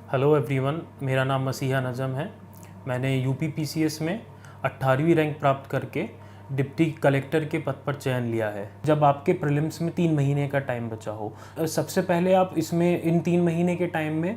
Hello everyone, मेरा नाम मसीहा नज़म है। मैंने यूपी पीसीएस में 18वीं रैंक प्राप्त करके डिप्टी कलेक्टर के पद पर चयन लिया है। जब आपके प्रीलिम्स में 3 महीने का टाइम बचा हो, सबसे पहले आप इसमें इन 3 महीने के टाइम में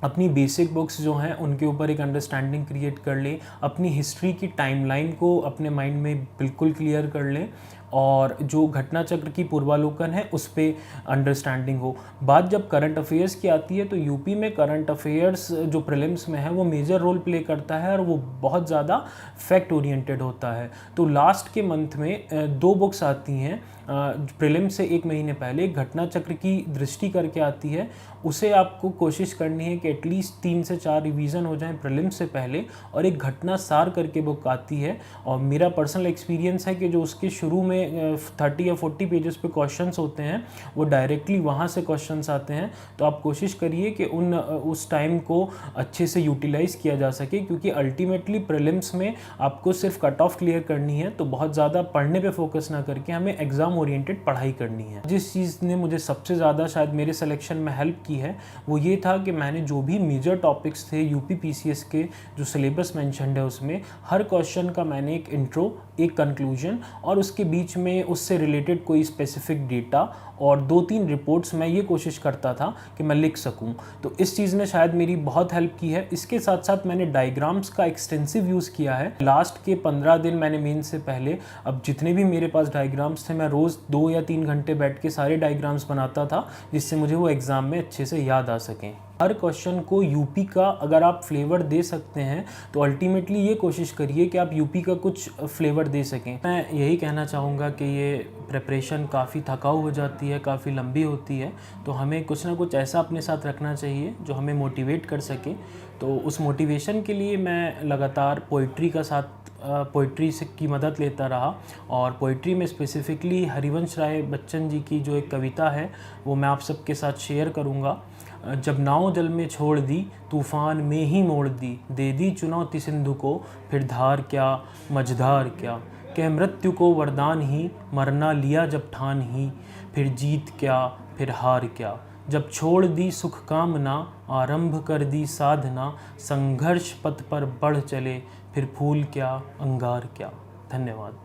अपनी बेसिक बुक्स जो हैं उनके ऊपर एक अंडरस्टैंडिंग क्रिएट कर लें, अपनी हिस्ट्री की टाइमलाइन को अपने माइंड में बिल्कुल क्लियर कर लें और जो घटना चक्र की पूर्वालोकन है उस पर अंडरस्टैंडिंग हो। बात जब करंट अफेयर्स की आती है तो यूपी में करंट अफेयर्स जो प्रीलिम्स में है वो मेजर रोल प्ले करता है और वो बहुत ज़्यादा फैक्ट ओरिएंटेड होता है। तो लास्ट के मंथ में 2 बुक्स आती हैं प्रीलिम से 1 महीने पहले। एक घटना चक्र की दृष्टि करके आती है, उसे आपको कोशिश करनी है कि एटलीस्ट 3 से 4 रिवीजन हो जाएं प्रीलिम से पहले। और एक घटना सार करके बुक आती है और मेरा पर्सनल एक्सपीरियंस है कि जो उसके शुरू में 30 या 40 पेजेस पे क्वेश्चंस होते हैं वो डायरेक्टली वहाँ से क्वेश्चंस आते हैं। तो आप कोशिश करिए कि उस टाइम को अच्छे से यूटिलाइज़ किया जा सके, क्योंकि अल्टीमेटली प्रीलिम्स में आपको सिर्फ कट ऑफ क्लियर करनी है। तो बहुत ज़्यादा पढ़ने पे फोकस ना करके हमें एग्ज़ाम ओरिएंटेड पढ़ाई करनी है। जिस चीज़ ने मुझे सबसे ज़्यादा शायद मेरे सिलेक्शन में हेल्प की है वो ये था कि मैंने जो भी मेजर टॉपिक्स थे यूपी पीसीएस के जो सिलेबस मेंशन्ड है उसमें हर क्वेश्चन का मैंने एक इंट्रो, एक कंक्लूजन और उसके बीच में उससे रिलेटेड कोई स्पेसिफिक डेटा और 2-3 रिपोर्ट्स मैं ये कोशिश करता था कि मैं लिख सकूं। तो इस चीज़ ने शायद मेरी बहुत हेल्प की है। इसके साथ साथ मैंने डायग्राम्स का एक्सटेंसिव यूज़ किया है। लास्ट के 15 दिन मैंने मेन से पहले अब जितने भी मेरे पास डायग्राम्स थे मैं रोज़ 2 या 3 घंटे बैठ के सारे डायग्राम्स बनाता था, जिससे मुझे वो एग्ज़ाम में अच्छे से याद आ सकें। हर क्वेश्चन को यूपी का अगर आप फ्लेवर दे सकते हैं तो अल्टीमेटली ये कोशिश करिए कि आप यूपी का कुछ फ्लेवर दे सकें। मैं यही कहना चाहूँगा कि ये प्रिपरेशन काफ़ी थकाऊ हो जाती है, काफ़ी लंबी होती है, तो हमें कुछ ना कुछ ऐसा अपने साथ रखना चाहिए जो हमें मोटिवेट कर सके। तो उस मोटिवेशन के लिए मैं लगातार पोइट्री की मदद लेता रहा और पोइट्री में स्पेसिफ़िकली हरिवंश राय बच्चन जी की जो एक कविता है वो मैं आप सबके साथ शेयर करूँगा। जब नाव जल में छोड़ दी, तूफ़ान में ही मोड़ दी, दे दी चुनौती सिंधु को, फिर धार क्या मझधार क्या, कह मृत्यु को वरदान ही, मरना लिया जब ठान ही, फिर जीत क्या फिर हार क्या, जब छोड़ दी सुख कामना, आरंभ कर दी साधना, संघर्ष पथ पर बढ़ चले, फिर फूल क्या अंगार क्या। धन्यवाद।